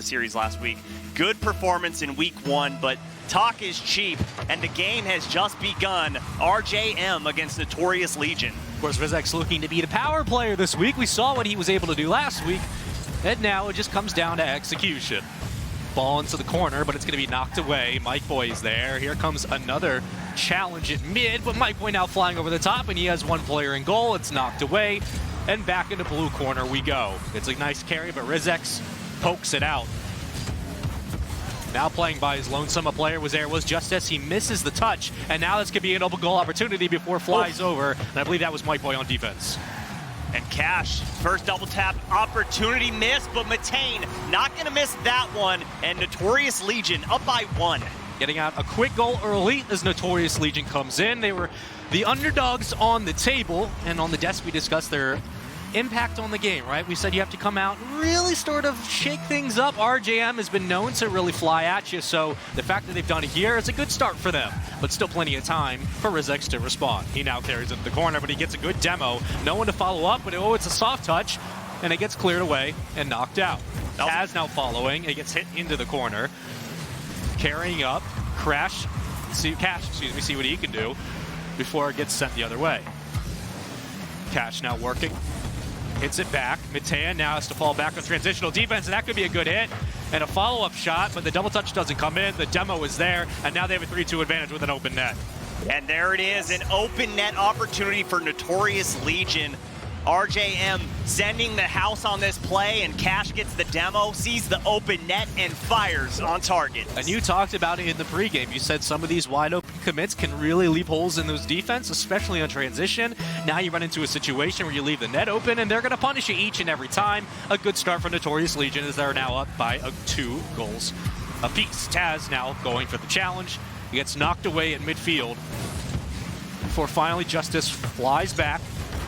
series last week. Good performance in week 1, but talk is cheap, and the game has just begun. RJM against Notorious Legion. Of course, Rizek's looking to be the power player this week. We saw what he was able to do last week, and now it just comes down to execution. Ball into the corner, but it's going to be knocked away. Mike Boy's there. Here comes another challenge at mid, but Mike Boy now flying over the top, and he has one player in goal. It's knocked away, and back into blue corner we go. It's a nice carry, but Rizek pokes it out. Now playing by his lonesome, a player was just as he misses the touch, and now this could be an open goal opportunity before flies over, and I believe that was Mike Boy on defense. And Cash, first double tap opportunity missed, but Matane not going to miss that one, and Notorious Legion up by 1. Getting out a quick goal early as Notorious Legion comes in. They were the underdogs on the table, and on the desk we discussed their impact on the game, right? We said you have to come out and really sort of shake things up. RJM has been known to really fly at you, so the fact that they've done it here is a good start for them, but still plenty of time for Rizek to respond. He now carries it to the corner, but he gets a good demo. No one to follow up, but it's a soft touch, and it gets cleared away and knocked out. Taz now following, and it gets hit into the corner. Carrying up, Cash, see what he can do before it gets sent the other way. Cash now working. Hits it back. Matan now has to fall back on transitional defense, and that could be a good hit. And a follow-up shot, but the double touch doesn't come in. The demo is there, and now they have a 3-2 advantage with an open net. And there it is, an open net opportunity for Notorious Legion. RJM sending the house on this play, and Cash gets the demo, sees the open net, and fires on target. And you talked about it in the pregame. You said some of these wide open commits can really leave holes in those defense, especially on transition. Now you run into a situation where you leave the net open, and they're going to punish you each and every time. A good start for Notorious Legion as they're now up by 2 goals apiece. Taz now going for the challenge. He gets knocked away at midfield before finally Justice flies back.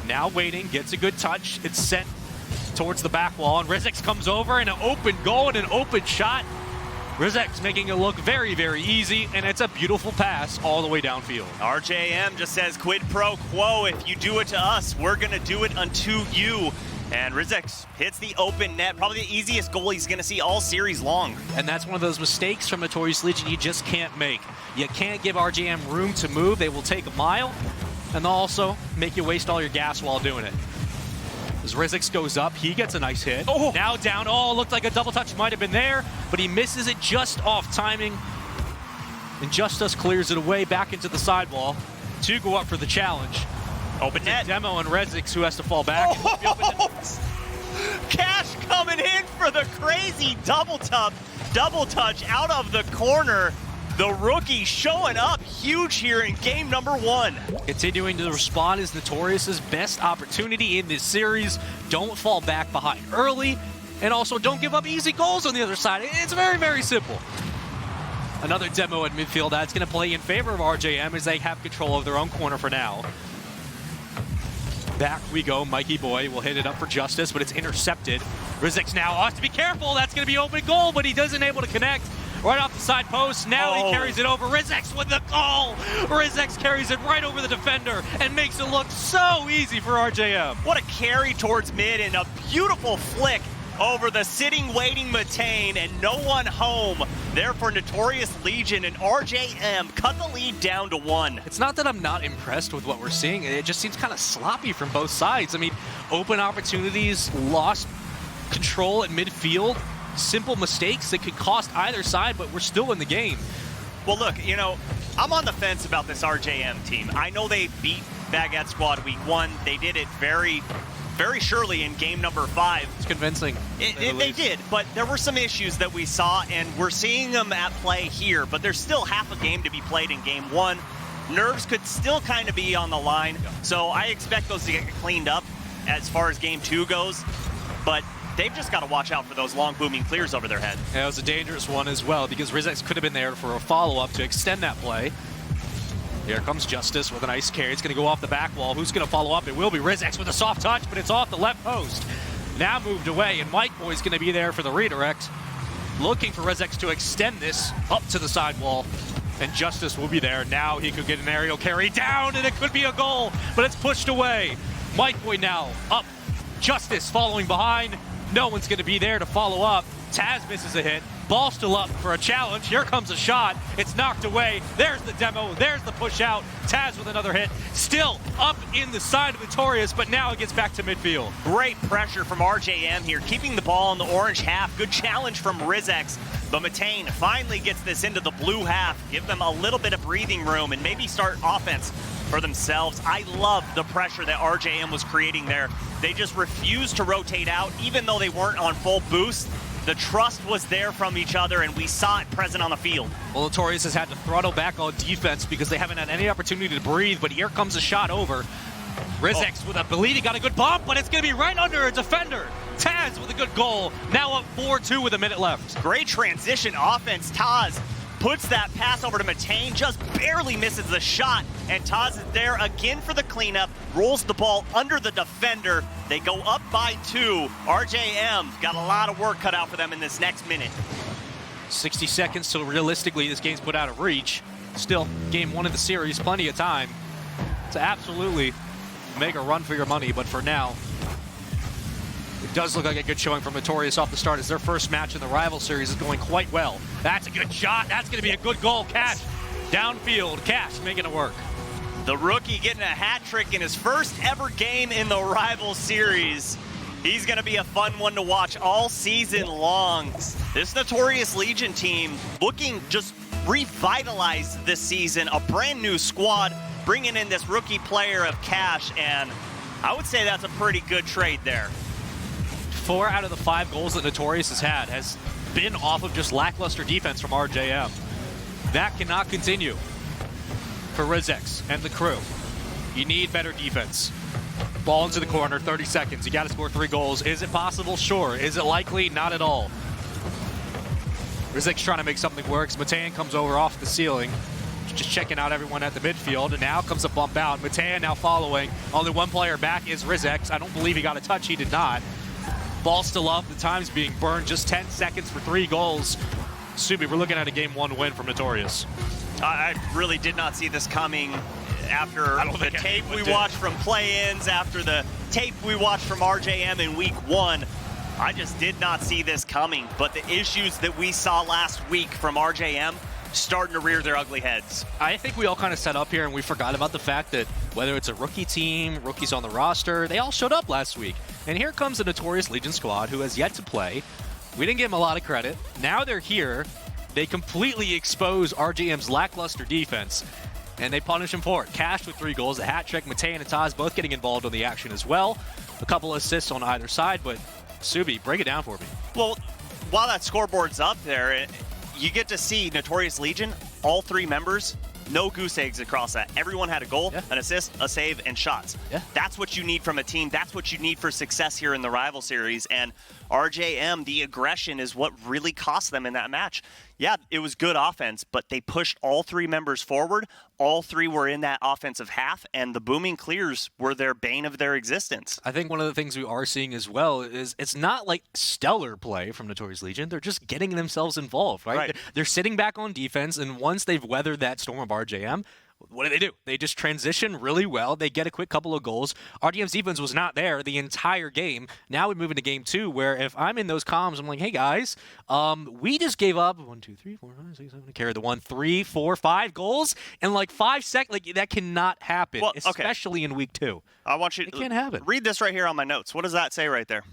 Now waiting, gets a good touch. It's sent towards the back wall, and Rizek comes over, and an open goal and an open shot. Rizek's making it look very, very easy, and it's a beautiful pass all the way downfield. RJM just says, quid pro quo, if you do it to us, we're going to do it unto you. And Rizek hits the open net, probably the easiest goal he's going to see all series long. And that's one of those mistakes from Notorious Legion you just can't make. You can't give RJM room to move. They will take a mile, and they'll also make you waste all your gas while doing it. As Rizek goes up, he gets a nice hit. Oh. Now down, looked like a double touch might have been there, but he misses it just off timing. And Justice clears it away back into the sidewall to go up for the challenge. Open net. Demo and Rizek who has to fall back. Cash coming in for the crazy double touch out of the corner. The rookie showing up huge here in game number 1. Continuing to respond is Notorious's best opportunity in this series. Don't fall back behind early, and also don't give up easy goals on the other side. It's very, very simple. Another demo at midfield. That's going to play in favor of RJM as they have control of their own corner for now. Back we go. Mikey Boy will hit it up for Justice, but it's intercepted. Rizek now has to be careful. That's going to be open goal, but he doesn't able to connect. Right off the side post, now he carries it over. Rizek with the goal. Rizek carries it right over the defender and makes it look so easy for RJM. What a carry towards mid and a beautiful flick over the sitting, waiting Matane, and no one home there for Notorious Legion, and RJM cut the lead down to 1. It's not that I'm not impressed with what we're seeing. It just seems kind of sloppy from both sides. I mean, open opportunities, lost control at midfield, simple mistakes that could cost either side, but we're still in the game. Well, look, I'm on the fence about this RJM team. I know they beat Baguette Squad week 1. They did it very, very surely in game number 5. It's convincing. They did, but there were some issues that we saw, and we're seeing them at play here, but there's still half a game to be played in game 1. Nerves could still kind of be on the line, so I expect those to get cleaned up as far as game 2 goes, but they've just got to watch out for those long booming clears over their head. Yeah, it was a dangerous one as well because Rizek could have been there for a follow-up to extend that play. Here comes Justice with a nice carry. It's going to go off the back wall. Who's going to follow up? It will be Rizek with a soft touch, but it's off the left post. Now moved away, and Mike Boy's going to be there for the redirect. Looking for Rizek to extend this up to the sidewall, and Justice will be there. Now he could get an aerial carry down, and it could be a goal, but it's pushed away. Mike Boy now up. Justice following behind. No one's going to be there to follow up. Taz misses a hit. Ball still up for a challenge. Here comes a shot. It's knocked away. There's the demo. There's the push out. Taz with another hit. Still up in the side of Notorious, but now it gets back to midfield. Great pressure from RJM here, keeping the ball in the orange half. Good challenge from Rizex. But Matane finally gets this into the blue half. Give them a little bit of breathing room and maybe start offense for themselves. I love the pressure that RJM was creating there. They just refused to rotate out, even though they weren't on full boost. The trust was there from each other, and we saw it present on the field. Well, Notorious has had to throttle back on defense because they haven't had any opportunity to breathe, but here comes a shot over. Rizex with a believe he got a good bump, but it's going to be right under a defender. Taz with a good goal, now up 4-2 with a minute left. Great transition offense. Taz puts that pass over to Matane, just barely misses the shot, and Taz is there again for the cleanup, rolls the ball under the defender. They go up by 2. RJM got a lot of work cut out for them in this next minute. 60 seconds till realistically this game's put out of reach. Still, game 1 of the series, plenty of time to absolutely make a run for your money, but for now, it does look like a good showing from Notorious off the start as their first match in the rival series is going quite well. That's a good shot. That's going to be a good goal. Cash downfield. Cash making it work. The rookie getting a hat trick in his first ever game in the rival series. He's going to be a fun one to watch all season long. This Notorious Legion team looking just revitalized this season. A brand new squad, bringing in this rookie player of Cash, and I would say that's a pretty good trade there. 4 out of the 5 goals that Notorious has had has been off of just lackluster defense from RJM. That cannot continue for Rizex and the crew. You need better defense. Ball into the corner, 30 seconds. You got to score 3 goals. Is it possible? Sure. Is it likely? Not at all. Rizex trying to make something work. Matane comes over off the ceiling, just checking out everyone at the midfield, and now comes a bump out. Matane now following. Only one player back is Rizex. I don't believe he got a touch. He did not. Ball still up. The time's being burned. Just 10 seconds for 3 goals. Subi, we're looking at a game 1 win from Notorious. I really did not see this coming after the tape we watched from play-ins, after the tape we watched from RJM in week 1. I just did not see this coming, but the issues that we saw last week from RJM starting to rear their ugly heads. I think we all kind of set up here and we forgot about the fact that whether it's a rookie team, rookies on the roster, they all showed up last week. And here comes the Notorious Legion squad who has yet to play. We didn't give them a lot of credit. Now they're here. They completely expose RJM's lackluster defense, and they punish him for it. Cash with 3 goals, a hat trick. Matane and Taz both getting involved on the action as well. A couple assists on either side, but Subi, break it down for me. Well, while that scoreboard's up there, you get to see Notorious Legion, all 3 members, no goose eggs across that. Everyone had a goal, an assist, a save, and shots. That's what you need from a team. That's what you need for success here in the rival series. And RJM, the aggression is what really cost them in that match. Yeah, it was good offense, but they pushed all 3 members forward. All 3 were in that offensive half, and the booming clears were their bane of their existence. I think one of the things we are seeing as well is it's not like stellar play from Notorious Legion. They're just getting themselves involved, right? They're sitting back on defense, and once they've weathered that storm of RJM, what do? They just transition really well. They get a quick couple of goals. RJM's defense was not there the entire game. Now we move into game 2, where if I'm in those comms, I'm like, hey guys, we just gave up 1, 2, 3, 4, 5, 6, 7, carry the 1, 3, 4, 5 goals in like 5 seconds. Like that cannot happen, especially in week 2. I want you to can't happen. Read this right here on my notes. What does that say right there?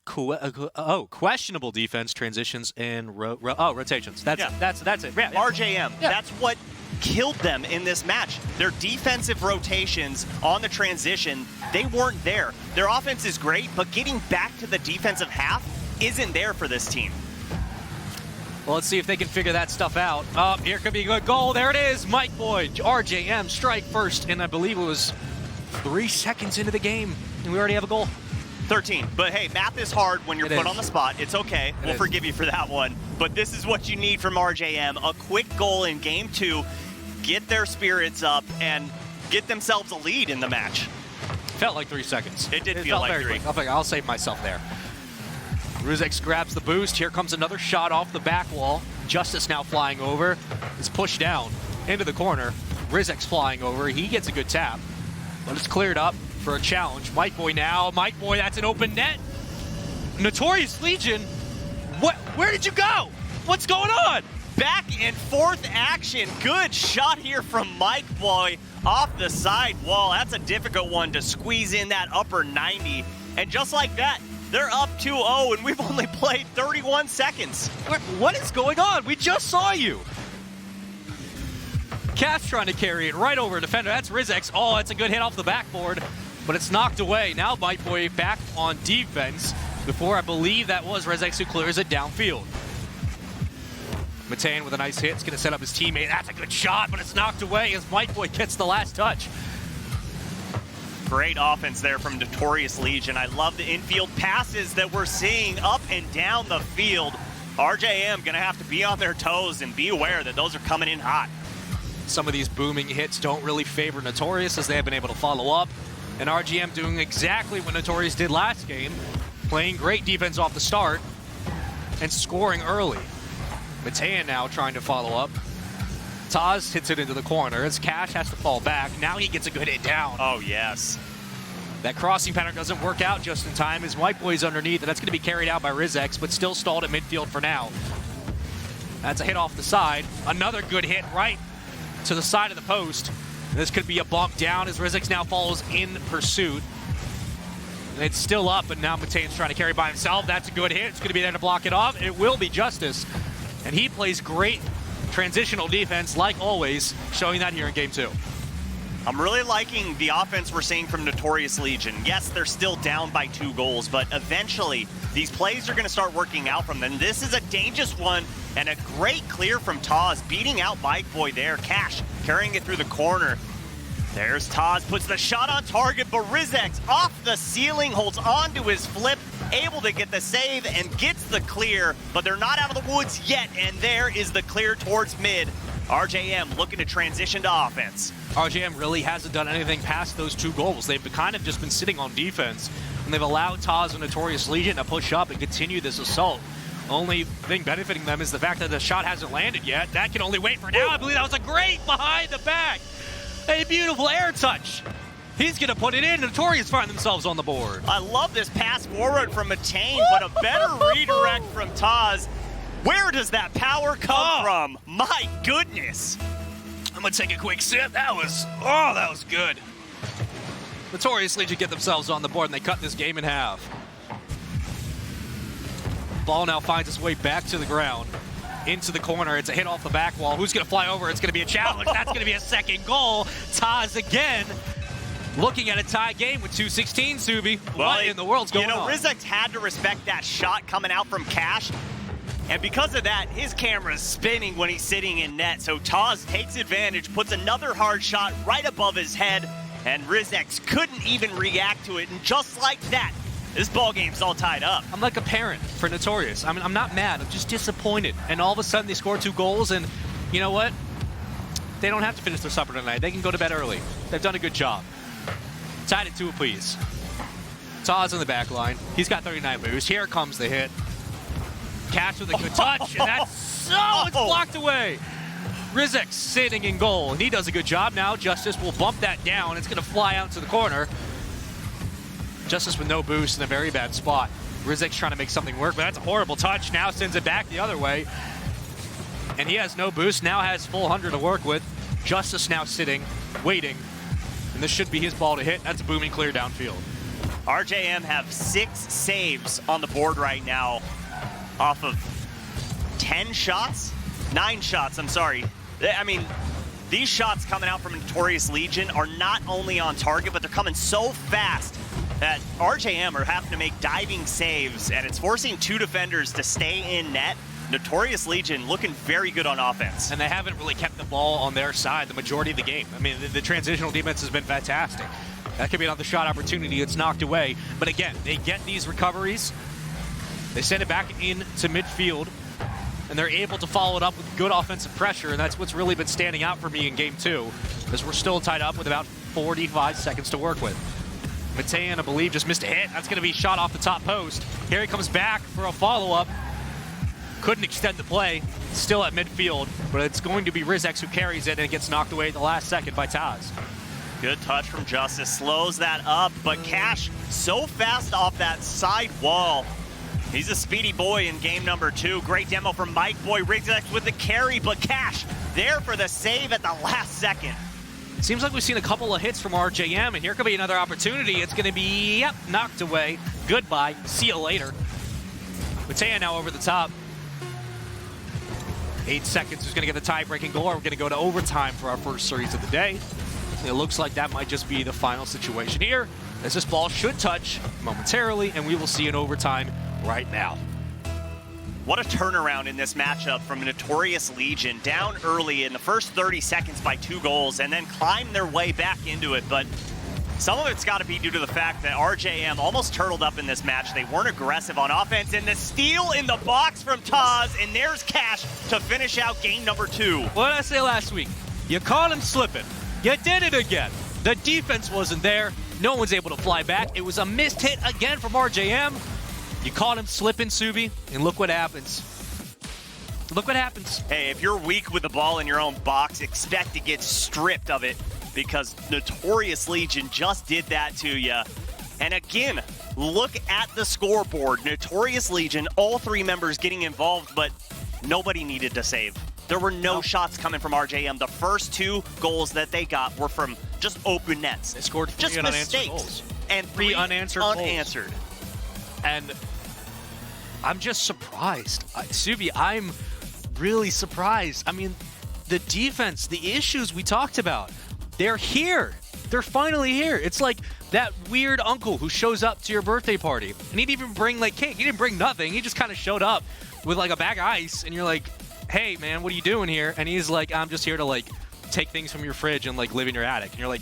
Questionable defense, transitions, and rotations. That's it. Yeah. RJM, that's what killed them in this match. Their defensive rotations on the transition, they weren't there. Their offense is great, but getting back to the defensive half isn't there for this team. Well, let's see if they can figure that stuff out. Here could be a good goal. There it is. Mike Boyd, RJM, strike first, and I believe it was 3 seconds into the game, and we already have a goal. 13. But hey, math is hard when you're put on the spot. It's okay. We'll forgive you for that one. But this is what you need from RJM. A quick goal in game 2, get their spirits up, and get themselves a lead in the match. Felt like 3 seconds. It did feel like 3. I'll save myself there. Rizex grabs the boost. Here comes another shot off the back wall. Justice now flying over. Is pushed down into the corner. Rizex flying over. He gets a good tap, but it's cleared up for a challenge. Mike Boy now. Mike Boy, that's an open net. Notorious Legion, where did you go? What's going on? Back and forth action. Good shot here from Mike Boy off the side wall. That's a difficult one to squeeze in that upper 90. And just like that, they're up 2-0, and we've only played 31 seconds. What is going on? We just saw you. Cash trying to carry it right over a defender. That's Rizex. Oh, it's a good hit off the backboard, but it's knocked away. Now Mike Boy back on defense. Before, I believe that was Rizex who clears it downfield. Matan with a nice hit. It's going to set up his teammate. That's a good shot, but it's knocked away as Mike Boy gets the last touch. Great offense there from Notorious Legion. I love the infield passes that we're seeing up and down the field. RJM going to have to be on their toes and be aware that those are coming in hot. Some of these booming hits don't really favor Notorious as they have been able to follow up. And RGM doing exactly what Notorious did last game, playing great defense off the start and scoring early. Matan now trying to follow up. Taz hits it into the corner as Cash has to fall back. Now he gets a good hit down. Oh, yes. That crossing pattern doesn't work out just in time as Mike Boy's underneath, and that's going to be carried out by Rizex, but still stalled at midfield for now. That's a hit off the side. Another good hit right to the side of the post. This could be a bump down as Rizex now follows in pursuit. And it's still up, but now Matan's trying to carry by himself. That's a good hit. It's going to be there to block it off. It will be Justice. And he plays great transitional defense, like always, showing that here in game 2. I'm really liking the offense we're seeing from Notorious Legion. Yes, they're still down by 2 goals, but eventually these plays are going to start working out from them. This is a dangerous one and a great clear from Taz, beating out Mike Boy there. Cash carrying it through the corner. There's Taz, puts the shot on target, but Rizex off the ceiling, holds on to his flip, able to get the save and gets the clear, but they're not out of the woods yet, and there is the clear towards mid. RJM looking to transition to offense. RJM really hasn't done anything past those 2 goals. They've kind of just been sitting on defense, and they've allowed Taz and Notorious Legion to push up and continue this assault. Only thing benefiting them is the fact that the shot hasn't landed yet. That can only wait for now. I believe that was a great behind the back. A beautiful air touch. He's going to put it in. Notorious find themselves on the board. I love this pass forward from Matan, but a better redirect from Taz. Where does that power come from? My goodness. I'm going to take a quick sip. That was good. Notorious Legion get themselves on the board, and they cut this game in half. Ball now finds its way back to the ground. Into the corner. It's a hit off the back wall. Who's going to fly over? It's going to be a challenge. That's going to be a second goal. Taz again looking at a tie game with 2:16, Subi. What in the world's going on? Rizex had to respect that shot coming out from Cash. And because of that, his camera's spinning when he's sitting in net. So Taz takes advantage, puts another hard shot right above his head, and Rizex couldn't even react to it. And just like that, this ball game's all tied up. I'm like a parent for Notorious. I'm not mad. I'm just disappointed. And all of a sudden, they score 2 goals, and you know what? They don't have to finish their supper tonight. They can go to bed early. They've done a good job. Tied at 2 apiece. Taz in the back line. He's got 39 moves. Here comes the hit. Cash with a good touch, and that's it's blocked away. Rizex sitting in goal, and he does a good job. Now Justice will bump that down. It's going to fly out to the corner. Justice with no boost in a very bad spot. Rizex trying to make something work, but that's a horrible touch. Now sends it back the other way. And he has no boost, now has full 100 to work with. Justice now sitting, waiting. And this should be his ball to hit. That's a booming clear downfield. RJM have 6 saves on the board right now off of 10 shots? 9 shots, I'm sorry. I mean, these shots coming out from Notorious Legion are not only on target, but they're coming so fast that RJM are having to make diving saves, and it's forcing 2 defenders to stay in net. Notorious Legion looking very good on offense. And they haven't really kept the ball on their side the majority of the game. I mean, the transitional defense has been fantastic. That could be another shot opportunity that's knocked away. But again, they get these recoveries, they send it back into midfield, and they're able to follow it up with good offensive pressure, and that's what's really been standing out for me in game 2, because we're still tied up with about 45 seconds to work with. Matan, I believe, just missed a hit. That's going to be shot off the top post. Here he comes back for a follow-up. Couldn't extend the play. Still at midfield, but it's going to be Rizex who carries it, and it gets knocked away at the last second by Taz. Good touch from Justice. Slows that up, but Cash so fast off that side wall. He's a speedy boy in game number 2. Great demo from Mike Boy. Rigzex with the carry, but Cash there for the save at the last second. Seems like we've seen a couple of hits from RJM, and here could be another opportunity. It's going to be, yep, knocked away. Goodbye. See you later. Mateo now over the top. 8 seconds. Who's going to get the tie-breaking goal? We're going to go to overtime for our first series of the day. It looks like that might just be the final situation here, as this ball should touch momentarily, and we will see an overtime right now. What a turnaround in this matchup from Notorious Legion. Down early in the first 30 seconds by 2 goals and then climb their way back into it. But some of it's got to be due to the fact that RJM almost turtled up in this match. They weren't aggressive on offense. And the steal in the box from Taz, and there's Cash to finish out game number 2. What did I say last week? You caught him slipping. You did it again. The defense wasn't there. No one's able to fly back. It was a missed hit again from RJM. You caught him slipping, Subi, and look what happens. Look what happens. Hey, if you're weak with the ball in your own box, expect to get stripped of it, because Notorious Legion just did that to you. And again, look at the scoreboard. Notorious Legion, all 3 members getting involved, but nobody needed to save. There were no shots coming from RJM. The first 2 goals that they got were from just open nets. They scored 3 just unanswered mistakes. goals. And 3 unanswered unanswered. And I'm just surprised. Subi, I'm really surprised. I mean, the defense, the issues we talked about, they're here. They're finally here. It's like that weird uncle who shows up to your birthday party. And he didn't even bring, like, cake. He didn't bring nothing. He just kind of showed up with, like, a bag of ice. And you're like, hey, man, what are you doing here? And he's like, I'm just here to, like, take things from your fridge and, like, live in your attic. And you're like,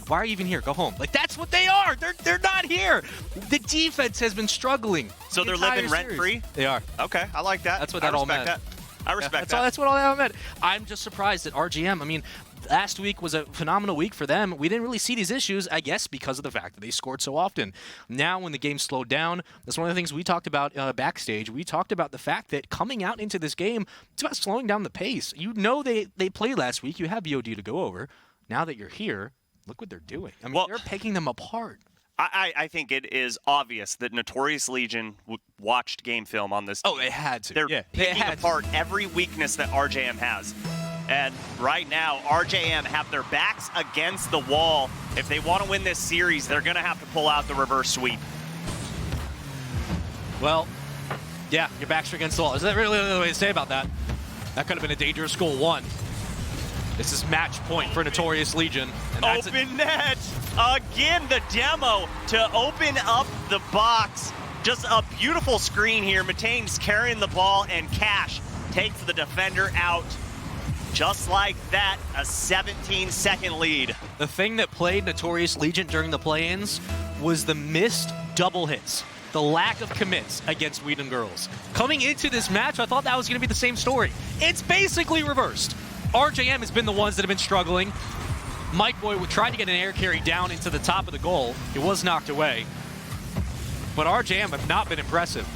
why are you even here? Go home. Like, that's what they are. They're not here. The defense has been struggling. So they're living rent-free? They are. Okay, I like that. That's what that all meant. I respect that. That's what all that meant. I'm just surprised that RGM, I mean, last week was a phenomenal week for them. We didn't really see these issues, I guess, because of the fact that they scored so often. Now, when the game slowed down, that's one of the things we talked about backstage. We talked about the fact that coming out into this game, it's about slowing down the pace. You know they played last week. You have VOD to go over. Now that you're here, look what they're doing. I mean, they're picking them apart. I think it is obvious that Notorious Legion watched game film on this team. Oh, they had to. They're picking apart every weakness that RJM has. And right now, RJM have their backs against the wall. If they want to win this series, they're going to have to pull out the reverse sweep. Well, yeah, your backs are against the wall. Is that really the way to say about that? That could have been a dangerous goal 1. This is match point for Notorious Legion. And that's open net! Again, the demo to open up the box. Just a beautiful screen here. Matane's carrying the ball, and Cash takes the defender out. Just like that, a 17-second lead. The thing that played Notorious Legion during the play-ins was the missed double hits. The lack of commits against Whedon Girls. Coming into this match, I thought that was going to be the same story. It's basically reversed. RJM has been the ones that have been struggling. Mike Boy tried to get an air carry down into the top of the goal. It was knocked away. But RJM have not been impressive.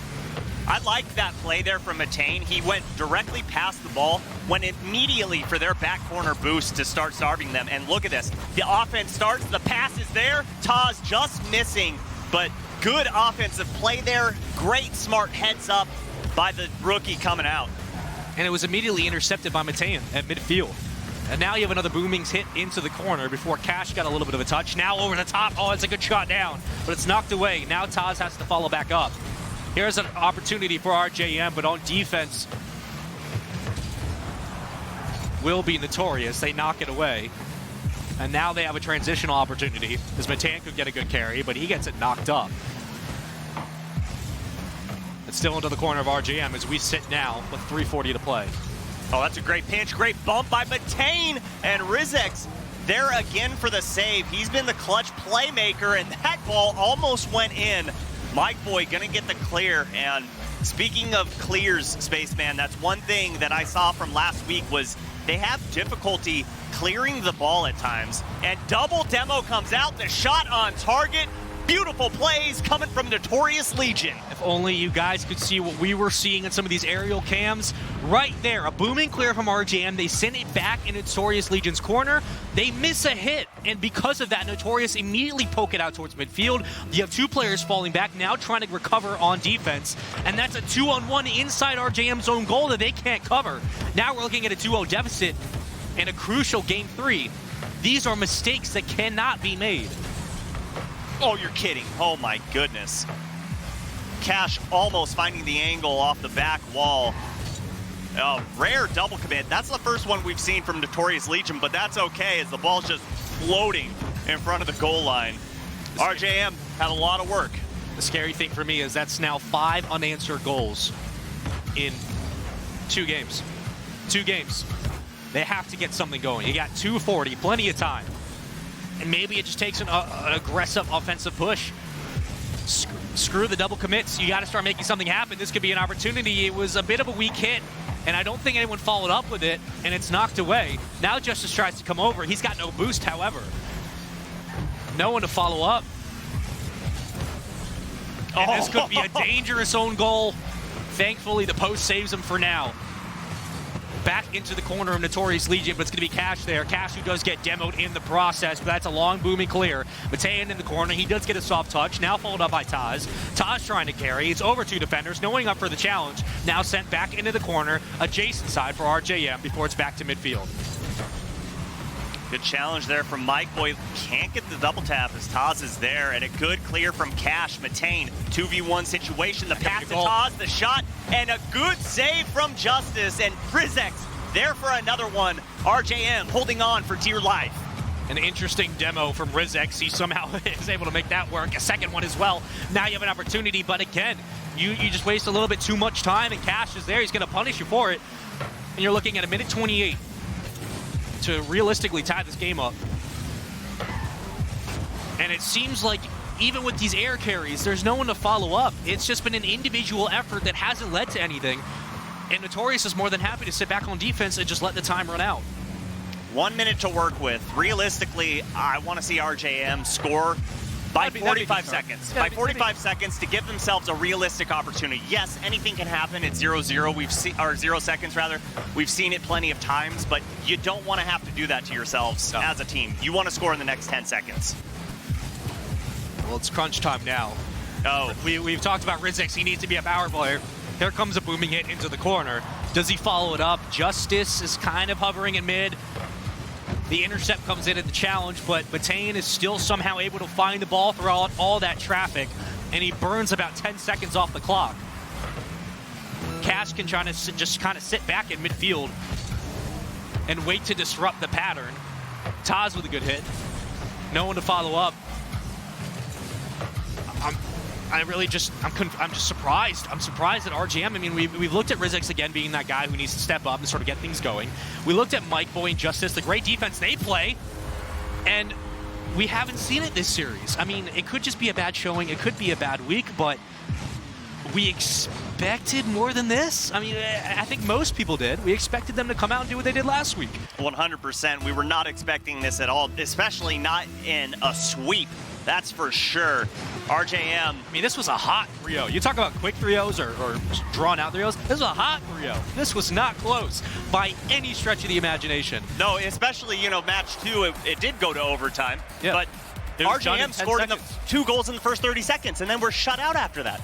I liked that play there from Matane. He went directly past the ball, went immediately for their back corner boost to start starving them. And look at this. The offense starts, the pass is there. Taz just missing, but good offensive play there. Great smart heads up by the rookie coming out. And it was immediately intercepted by Matane at midfield. And now you have another Boomings hit into the corner before Cash got a little bit of a touch. Now over the top. Oh, it's a good shot down, but it's knocked away. Now Taz has to follow back up. Here's an opportunity for RJM, but on defense will be Notorious. They knock it away. And now they have a transitional opportunity, as Matane could get a good carry, but he gets it knocked up. It's still into the corner of RJM as we sit now with 3:40 to play. Oh, that's a great pinch. Great bump by Matane, and Rigzex there again for the save. He's been the clutch playmaker, and that ball almost went in. Mike Boy gonna get the clear. And speaking of clears, Spaceman, that's one thing that I saw from last week was they have difficulty clearing the ball at times. And double demo comes out, the shot on target. Beautiful plays coming from Notorious Legion. If only you guys could see what we were seeing in some of these aerial cams. Right there, a booming clear from RJM. They send it back in Notorious Legion's corner. They miss a hit, and because of that, Notorious immediately poke it out towards midfield. You have two players falling back, now trying to recover on defense, and that's a 2-on-1 inside RJM's own goal that they can't cover. Now we're looking at a 2-0 deficit in a crucial Game 3. These are mistakes that cannot be made. Oh, you're kidding. Oh, my goodness. Cash almost finding the angle off the back wall. Oh, rare double commit. That's the first one we've seen from Notorious Legion, but that's okay as the ball's just floating in front of the goal line. RJM had a lot of work. The scary thing for me is that's now 5 unanswered goals in 2 games. 2 games. They have to get something going. You got 240, plenty of time. And maybe it just takes an aggressive offensive push. Screw the double commits. You got to start making something happen. This could be an opportunity. It was a bit of a weak hit, and I don't think anyone followed up with it, and it's knocked away. Now Justice tries to come over. He's got no boost, however. No one to follow up. And this could be a dangerous own goal. Thankfully, the post saves him for now. Back into the corner of Notorious Legion, but it's going to be Cash there. Cash, who does get demoed in the process, but that's a long booming clear. Matean in the corner. He does get a soft touch. Now followed up by Taz. Taz trying to carry. It's over 2 defenders. No one up for the challenge. Now sent back into the corner, adjacent side for RJM before it's back to midfield. Good challenge there from Mike Boy. Can't get the double tap as Taz is there, and a good clear from Cash. Matane, 2v1 situation. The pass to Taz, the shot, and a good save from Justice. And Frizex there for another one. RJM holding on for dear life. An interesting demo from Rizex. He somehow is able to make that work. A second one as well. Now you have an opportunity, but again, you just waste a little bit too much time, and Cash is there. He's going to punish you for it. And you're looking at a minute 28. To realistically tie this game up. And it seems like even with these air carries, there's no one to follow up. It's just been an individual effort that hasn't led to anything. And Notorious is more than happy to sit back on defense and just let the time run out. 1 minute to work with. Realistically, I want to see RJM score by 45 seconds. By 45 seconds to give themselves a realistic opportunity. Yes, anything can happen at 0-0. We've seen, or 0 seconds rather. We've seen it plenty of times, but you don't want to have to do that to yourselves as a team. You want to score in the next 10 seconds. Well, it's crunch time now. Oh, we've talked about Rizex. He needs to be a power player. Here comes a booming hit into the corner. Does he follow it up? Justice is kind of hovering in mid. The intercept comes in at the challenge, but Matane is still somehow able to find the ball throughout all that traffic, and he burns about 10 seconds off the clock. Cash can try to just kind of sit back in midfield and wait to disrupt the pattern. Taz with a good hit. No one to follow up. I'm just surprised. I'm surprised at RJM. I mean, we've looked at Rizex again being that guy who needs to step up and sort of get things going. We looked at Mike Boy and Justice, the great defense they play, and we haven't seen it this series. I mean, it could just be a bad showing. It could be a bad week, but we expected more than this. I mean, I think most people did. We expected them to come out and do what they did last week. 100%. We were not expecting this at all, especially not in a sweep. That's for sure. RJM. I mean, this was a hot 3-0. You talk about quick 3-0s or drawn-out 3-0s. This was a hot 3-0. This was not close by any stretch of the imagination. No, especially, you know, match 2, it did go to overtime. Yeah. But RJM scored in the 2 goals in the first 30 seconds, and then we're shut out after that.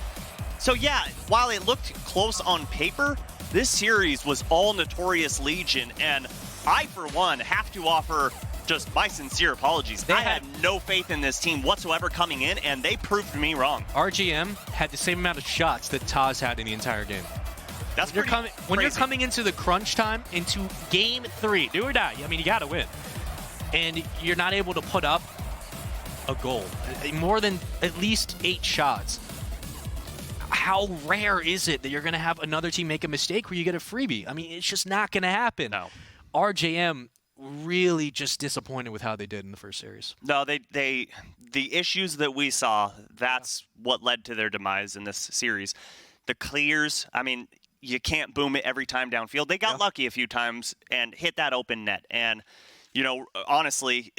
So, yeah, while it looked close on paper, this series was all Notorious Legion, and I, for one, have to offer just my sincere apologies. I had no faith in this team whatsoever coming in, and they proved me wrong. RJM had the same amount of shots that Taz had in the entire game. That's when you're coming into the crunch time, into game 3, do or die. I mean, you got to win. And you're not able to put up a goal. More than at least 8 shots. How rare is it that you're going to have another team make a mistake where you get a freebie? I mean, it's just not going to happen. No. RJM really just disappointed with how they did in the first series. No, the issues that we saw, that's what led to their demise in this series. The clears, I mean, you can't boom it every time downfield. They got lucky a few times and hit that open net. And, you know, honestly,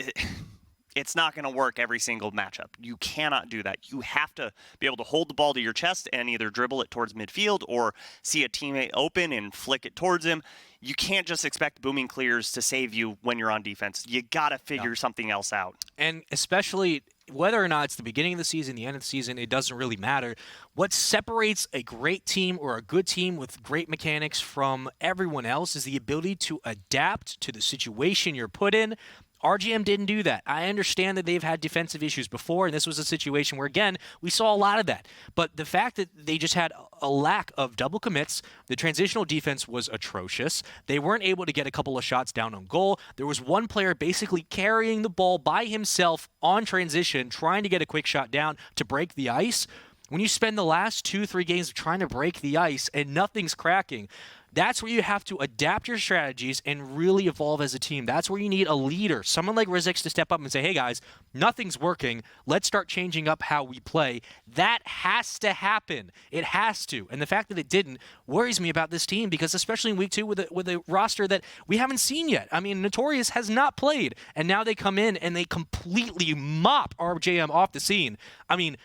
it's not going to work every single matchup. You cannot do that. You have to be able to hold the ball to your chest and either dribble it towards midfield or see a teammate open and flick it towards him. You can't just expect booming clears to save you when you're on defense. You got to figure something else out. And especially whether or not it's the beginning of the season, the end of the season, it doesn't really matter. What separates a great team or a good team with great mechanics from everyone else is the ability to adapt to the situation you're put in. RJM didn't do that. I understand that they've had defensive issues before, and this was a situation where, again, we saw a lot of that. But the fact that they just had a lack of double commits, the transitional defense was atrocious. They weren't able to get a couple of shots down on goal. There was one player basically carrying the ball by himself on transition, trying to get a quick shot down to break the ice. When you spend the last 2-3 games trying to break the ice and nothing's cracking, that's where you have to adapt your strategies and really evolve as a team. That's where you need a leader, someone like Rizix to step up and say, hey guys, nothing's working. Let's start changing up how we play. That has to happen. It has to. And the fact that it didn't worries me about this team because especially in week 2 with a roster that we haven't seen yet. I mean, Notorious has not played, and now they come in and they completely mop RJM off the scene. I mean,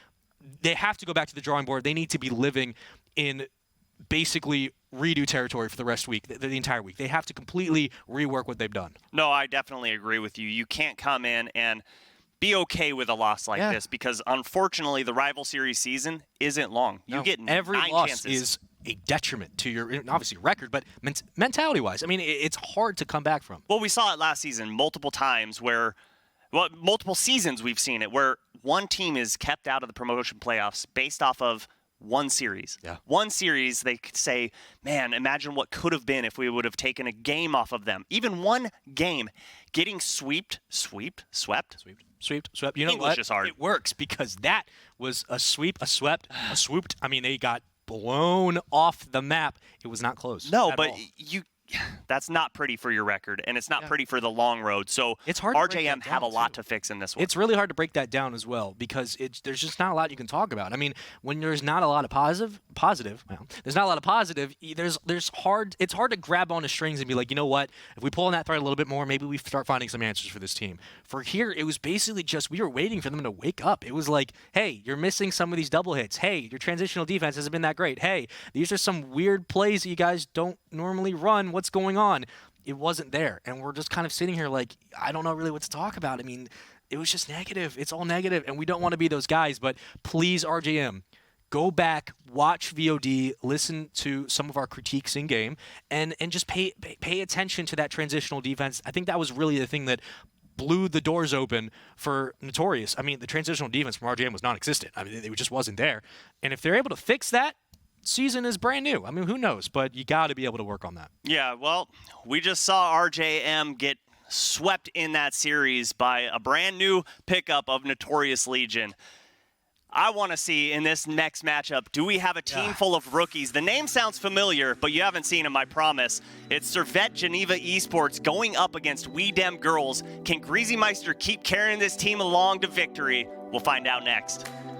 they have to go back to the drawing board. They need to be living in basically redo territory for the rest of the week, the entire week. They have to completely rework what they've done. No, I definitely agree with you. You can't come in and be okay with a loss like this because, unfortunately, the rival series season isn't long. You get every 9 loss chances. is a detriment to your, obviously, record, but mentality-wise, I mean, it's hard to come back from. Well, we saw it last season multiple times where, well, multiple seasons we've seen it where one team is kept out of the promotion playoffs based off of one series. Yeah. One series, they could say, man, imagine what could have been if we would have taken a game off of them. Even one game, getting swept. You know English what? Is hard. It works because that was a sweep, a swept, a swooped. I mean, they got blown off the map. It was not close. No, but all. that's not pretty for your record, and it's not pretty for the long road. So it's hard RJM have a lot to fix in this one. It's really hard to break that down as well because there's just not a lot you can talk about. I mean, when there's not a lot of positive, there's not a lot of positive. It's hard to grab on the strings and be like, you know what? If we pull on that thread a little bit more, maybe we start finding some answers for this team. For here, it was basically just we were waiting for them to wake up. It was like, hey, you're missing some of these double hits. Hey, your transitional defense hasn't been that great. Hey, these are some weird plays that you guys don't normally run. What's going on? It wasn't there. And we're just kind of sitting here like, I don't know really what to talk about. I mean, it was just negative. It's all negative, and we don't want to be those guys. But please, RJM, go back, watch VOD, listen to some of our critiques in game, and just pay attention to that transitional defense. I think that was really the thing that blew the doors open for Notorious. I mean, the transitional defense from RJM was non-existent. I mean, it just wasn't there. And if they're able to fix that, season is brand new. I mean, who knows? But you got to be able to work on that. Yeah, well, we just saw RJM get swept in that series by a brand new pickup of Notorious Legion. I want to see in this next matchup, do we have a team full of rookies? The name sounds familiar, but you haven't seen them, I promise. It's Servette Geneva Esports going up against We Dem Girls. Can Greasy Meister keep carrying this team along to victory? We'll find out next.